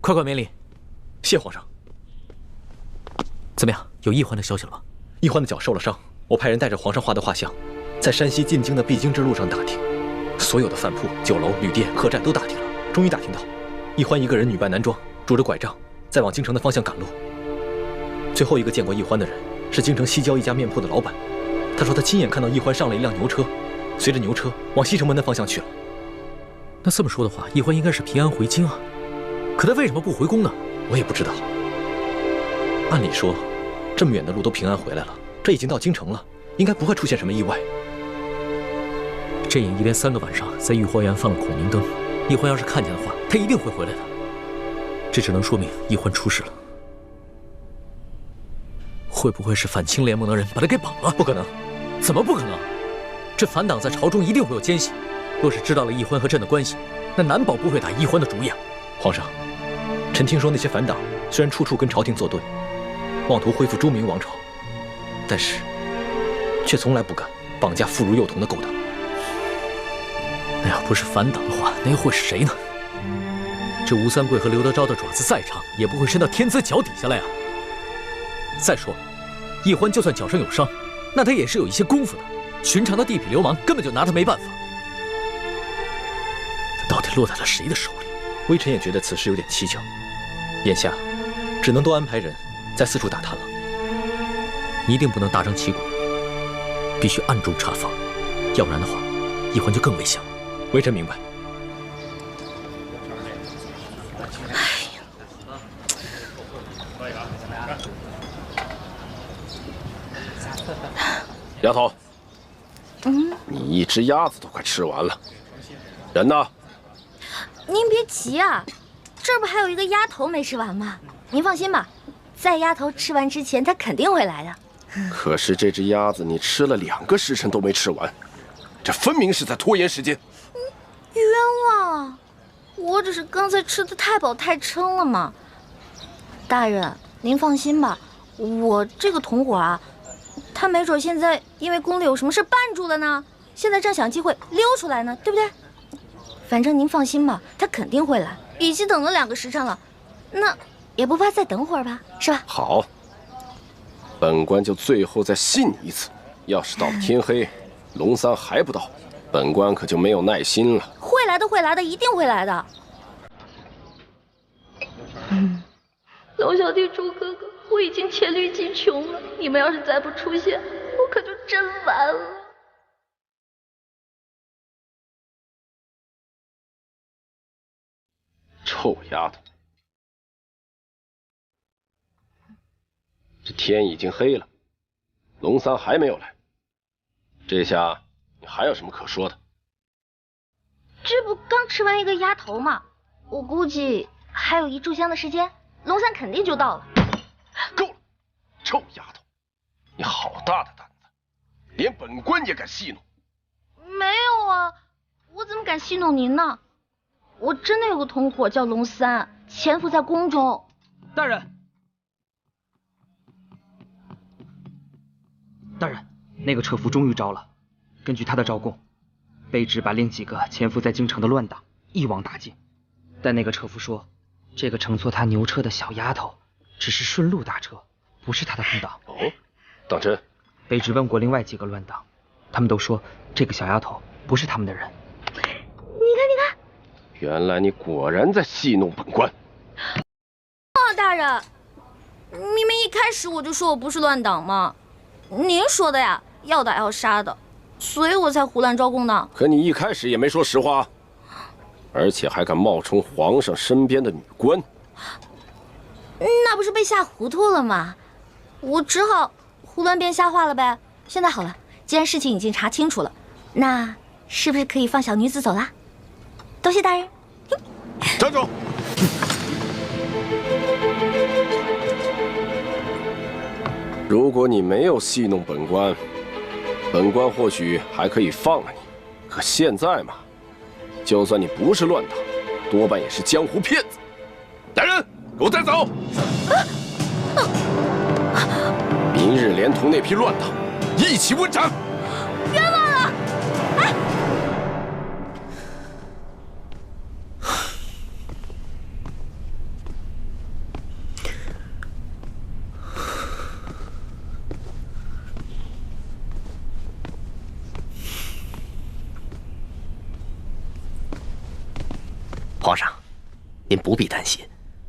快免礼。谢皇上。怎么样，有奕欢的消息了吗？奕欢的脚受了伤，我派人带着皇上画的画像，在山西进京的必经之路上打听，所有的饭铺、酒楼、旅店、客栈都打听了，终于打听到，奕欢一个人女扮男装，拄着拐杖，在往京城的方向赶路。最后一个见过奕欢的人是京城西郊一家面铺的老板，他说他亲眼看到奕欢上了一辆牛车，随着牛车往西城门的方向去了。那这么说的话，奕欢应该是平安回京啊，可他为什么不回宫呢？我也不知道。按理说，这么远的路都平安回来了，这已经到京城了，应该不会出现什么意外。这影一连3个晚上在御花园放了孔明灯，奕欢要是看见的话，他一定会回来的。这只能说明奕欢出事了。会不会是反清联盟的人把他给绑了？不可能。怎么不可能？这反党在朝中一定会有奸细。若是知道了奕欢和朕的关系，那难保不会打奕欢的主意啊！皇上，臣听说那些反党虽然处处跟朝廷作对，妄图恢复朱明王朝，但是却从来不敢绑架妇孺幼童的勾当。那要不是反党的话，那又会是谁呢？这吴三桂和刘德昭的爪子再长，也不会伸到天子脚底下来啊！再说了，奕欢就算脚上有伤，那他也是有一些功夫的，寻常的地痞流氓根本就拿他没办法。到底落在了谁的手里？微臣也觉得此事有点蹊跷，眼下只能多安排人在四处打探了。一定不能大张旗鼓，必须暗中查访，要不然的话，奕欢就更危险了。微臣明白。丫头，你一只鸭子都快吃完了，人呢？您别急啊，这不还有一个鸭头没吃完吗？您放心吧，在鸭头吃完之前，他肯定会来的。可是这只鸭子你吃了2个时辰都没吃完，这分明是在拖延时间。冤枉啊！我只是刚才吃的太饱太撑了嘛。大人，您放心吧，我这个同伙啊，他没准现在因为宫里有什么事绊住了呢，现在正想机会溜出来呢，对不对？反正您放心吧，他肯定会来，已经等了2个时辰了，那也不怕再等会儿吧，是吧？好，本官就最后再信你一次，要是到了天黑，龙三还不到，本官可就没有耐心了。会来的，会来的，一定会来的。龙小弟、朱哥哥，我已经黔驴技穷了，你们要是再不出现，我可就真完了。臭丫头，这天已经黑了，龙三还没有来，这下你还有什么可说的？这不刚吃完一个鸭头吗？我估计还有1炷香的时间，龙三肯定就到了。够了，臭丫头，你好大的胆子，连本官也敢戏弄？没有啊，我怎么敢戏弄您呢？我真的有个同伙叫龙三，潜伏在宫中。大人，大人，那个车夫终于招了。根据他的招供，卑职把另几个潜伏在京城的乱党一网打尽。但那个车夫说，这个乘坐他牛车的小丫头只是顺路搭车，不是他的同党。哦，当真？北直问过另外几个乱党，他们都说这个小丫头不是他们的人。你看，你看，原来你果然在戏弄本官。大人，明明一开始我就说我不是乱党嘛，您说的呀，要打要杀的，所以我才胡乱招供的。可你一开始也没说实话，而且还敢冒充皇上身边的女官，那不是被吓糊涂了吗？我只好胡乱编瞎话了呗。现在好了，既然事情已经查清楚了，那是不是可以放小女子走啦？多谢大人。站住！如果你没有戏弄本官，本官或许还可以放了你。可现在嘛，就算你不是乱党，多半也是江湖骗子。来人，给我带走！明日连同那批乱党一起问斩。冤枉了！哎，皇上，您不必担心，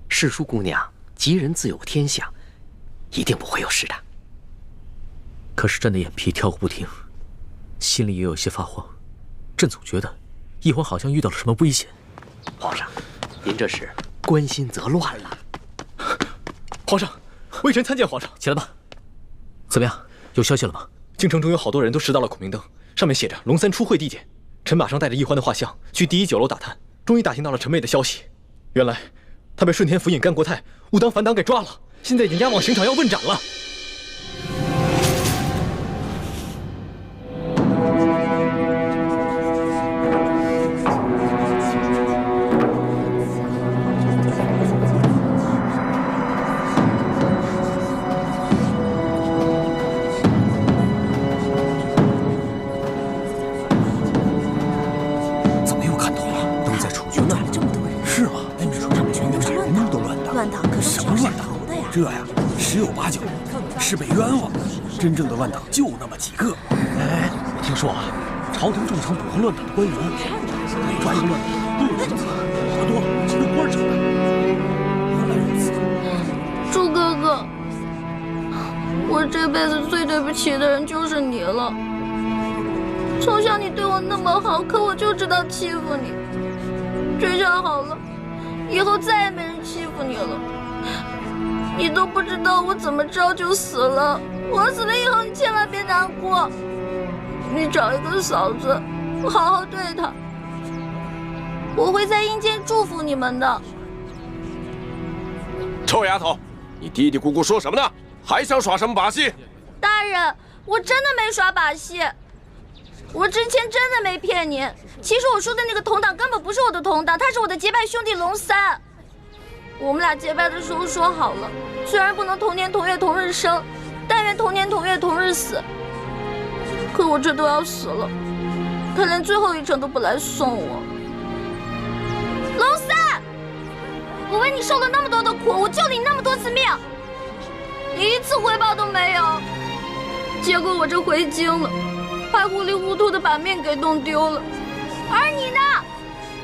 世淑姑娘吉人自有天相，一定不会有事的。可是朕的眼皮跳个不停，心里也有些发慌。朕总觉得一皇好像遇到了什么危险。皇上，您这是关心则乱了。皇上，微臣参见皇上。起来吧。怎么样？有消息了吗？京城中有好多人都拾到了孔明灯，上面写着龙三出会地点。臣马上带着一欢的画像去第一酒楼打探，终于打听到了陈妹的消息。原来他被顺天府尹甘国泰误当反党给抓了，现在已经押往刑场要问斩了。怎么又看懂了？都在楚军那里。是吗？他们全都是人都乱党。乱党可什么乱党？这呀，十有八九是被冤枉的。真正的乱党就那么几个。哎，我听说啊，朝廷重惩捕获乱党的官员，每抓一个乱党都有刑责，抓多了这官长的。原来如此。朱哥哥，我这辈子最对不起的人就是你了。从小你对我那么好，可我就知道欺负你。这下好了，以后再也没人欺负你了。你都不知道我怎么着就死了，我死了以后你千万别难过。你找一个嫂子，好好对她，我会在阴间祝福你们的。臭丫头，你嘀嘀咕咕说什么呢？还想耍什么把戏？大人，我真的没耍把戏，我之前真的没骗您。其实我说的那个同党根本不是我的同党，他是我的结拜兄弟龙三。我们俩结拜的时候说好了，虽然不能同年同月同日生，但愿同年同月同日死。可我这都要死了，他连最后一程都不来送我。龙三，我为你受了那么多的苦，我救了你那么多次命，你一次回报都没有。结果我这回京了，还糊里糊涂的把命给弄丢了。而你呢，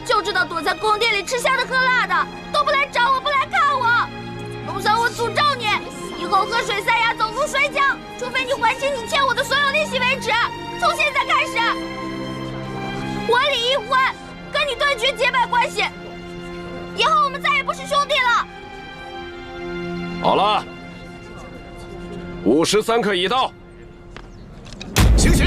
就知道躲在宫殿里吃香的喝辣的，都不来找我，不来看我。龙三，我诅咒你，以后喝水塞牙，走路摔跤，除非你还清你欠我的所有利息为止。从现在开始，我李一欢跟你断绝结拜关系，以后我们再也不是兄弟了。好了，午时3刻已到，行刑！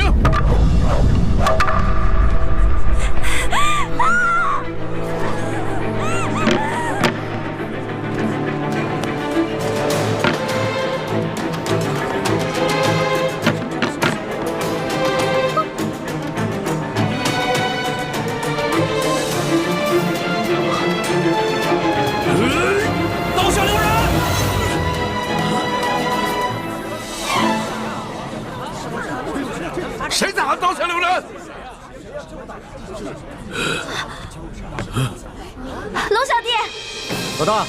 刀下留人！老大，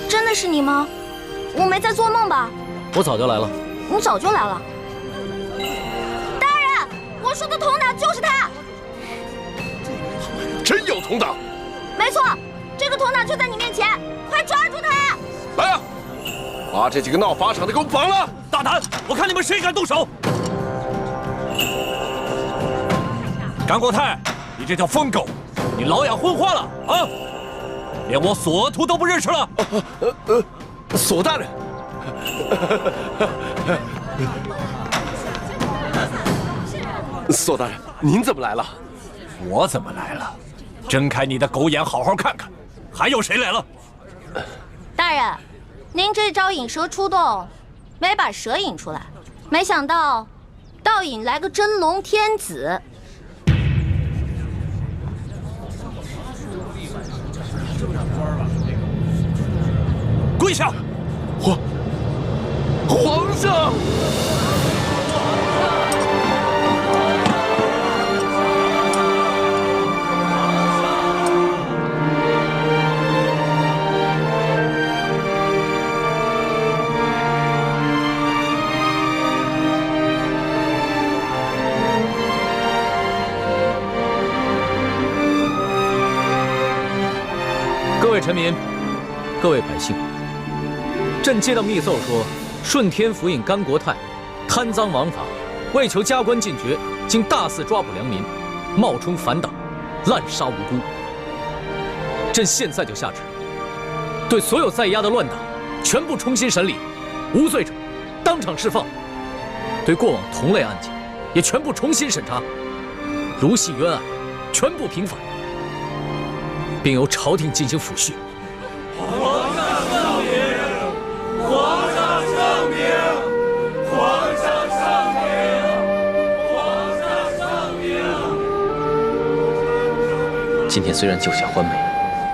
真的是你吗？我没在做梦吧？我早就来了。你早就来了。大人，我说的同党就是他。真有同党？没错，这个同党就在你面前，快抓住他！来啊，把这几个闹法场的给我绑了！大胆！我看你们谁敢动手！甘国泰，你这条疯狗，你老养昏花了啊！连我索图都不认识了。索大人。索大人，您怎么来了？我怎么来了？睁开你的狗眼，好好看看，还有谁来了？大人，您这招引蛇出洞，没把蛇引出来，没想到倒引来个真龙天子。跪下！皇上！各位臣民，各位百姓，朕接到密奏说，顺天府尹甘国泰贪赃枉法，为求加官进爵，竟大肆抓捕良民，冒充反党，滥杀无辜。朕现在就下旨，对所有在押的乱党全部重新审理，无罪者当场释放；对过往同类案件也全部重新审查，如系冤案，全部平反，并由朝廷进行抚恤。皇上圣明，皇上圣明，皇上圣明，皇上圣明。今天虽然救下欢梅，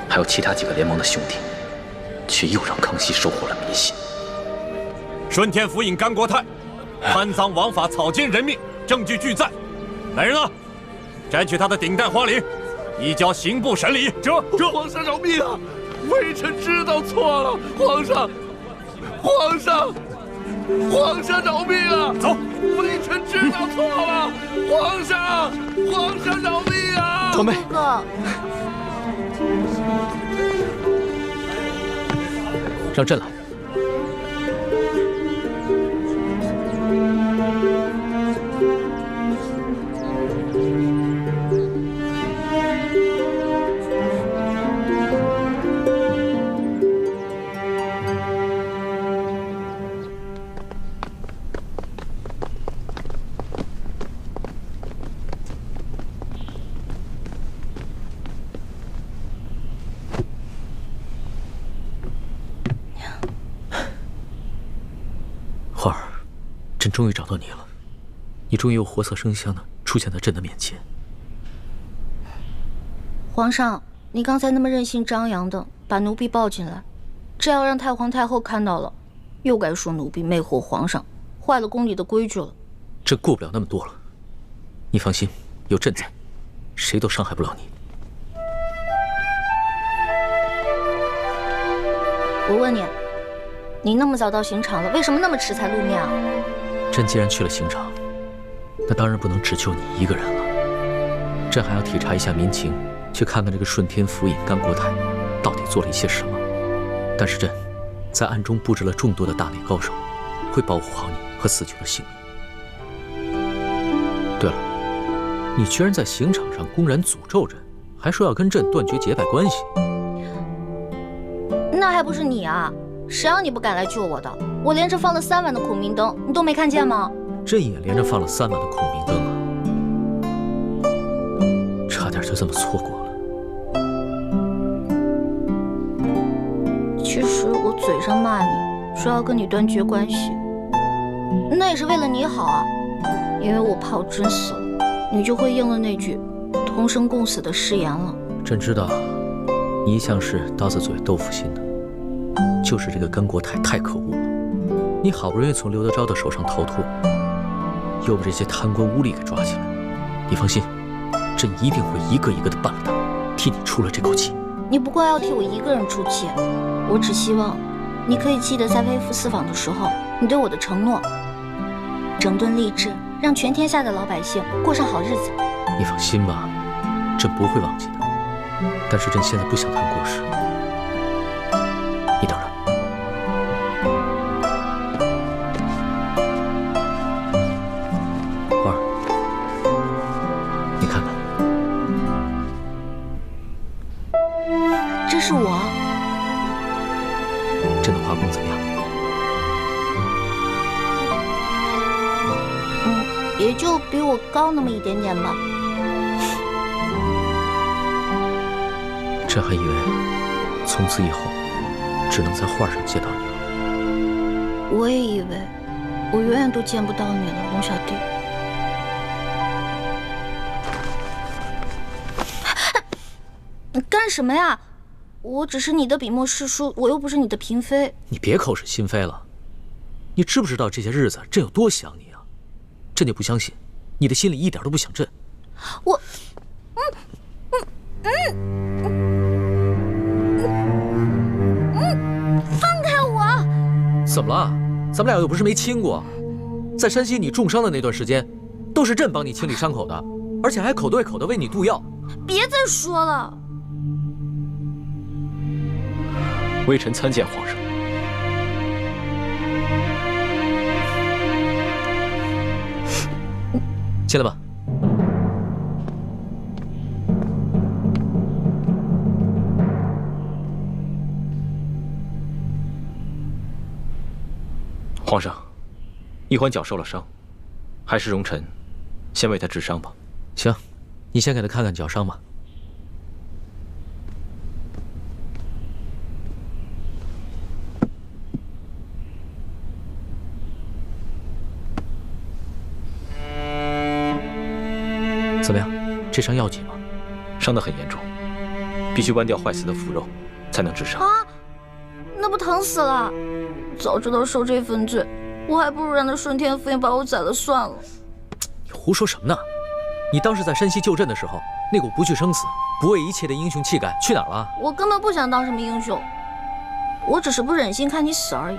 还有其他几个联盟的兄弟，却又让康熙收获了民心。顺天府尹甘国泰贪赃枉法，草菅人命，证据俱在。来人啊，摘取他的顶戴花翎，移交刑部审理。这皇上饶命啊！微臣知道错了，皇上饶命啊！走，微臣知道错了，皇上饶命啊！欢梅，哥，让朕来。花儿，朕终于找到你了，你终于又活色生香的出现在朕的面前。皇上，你刚才那么任性张扬的把奴婢抱进来，这要让太皇太后看到了，又该说奴婢魅惑皇上，坏了宫里的规矩了。朕顾不了那么多了，你放心，有朕在，谁都伤害不了你。我问你，你那么早到刑场了，为什么那么迟才露面啊？朕既然去了刑场，那当然不能只救你一个人了。朕还要体察一下民情，去看看这个顺天府尹甘国泰到底做了一些什么。但是朕在暗中布置了众多的大内高手，会保护好你和四九的性命。对了，你居然在刑场上公然诅咒人，还说要跟朕断绝结拜关系。那还不是你啊！谁让你不敢来救我的？我连着放了3晚的孔明灯，你都没看见吗？朕也连着放了3晚的孔明灯啊，差点就这么错过了。其实我嘴上骂你，说要跟你断绝关系，那也是为了你好啊。因为我怕我真死了，你就会应了那句同生共死的誓言了。朕知道，你一向是刀子嘴豆腐心的，就是这个甘国泰太可恶了。你好不容易从刘德昭的手上逃脱，又被这些贪官污吏给抓起来。你放心，朕一定会一个一个的办了他，替你出了这口气。你不过要替我一个人出气，我只希望你可以记得在微服私访的时候你对我的承诺，整顿吏治，让全天下的老百姓过上好日子。你放心吧，朕不会忘记的。但是朕现在不想谈国事，你等着。花儿，你看看，这是我。朕的画工怎么样？也就比我高那么一点点吧。朕还以为从此以后只能在画上见到你了。我也以为我永远都见不到你了，龙小弟。你干什么呀？我只是你的笔墨诗书，我又不是你的嫔妃。你别口是心非了。你知不知道这些日子朕有多想你啊？朕就不相信你的心里一点都不想朕。我，放开我！怎么了？咱们俩又不是没亲过。在山西你重伤的那段时间，都是朕帮你清理伤口的，而且还口对口的为你渡药。别再说了。微臣参见皇上。进来吧。皇上，一环脚受了伤，还是容臣先为他治伤吧。行，你先给他看看脚伤吧。怎么样？这伤要紧吗？伤得很严重，必须剜掉坏死的腐肉，才能治伤。啊，那不疼死了！早知道受这份罪，我还不如让那顺天府尹把我宰了算了。你胡说什么呢？你当时在山西救朕的时候，那股不惧生死、不畏一切的英雄气概去哪儿了？我根本不想当什么英雄，我只是不忍心看你死而已。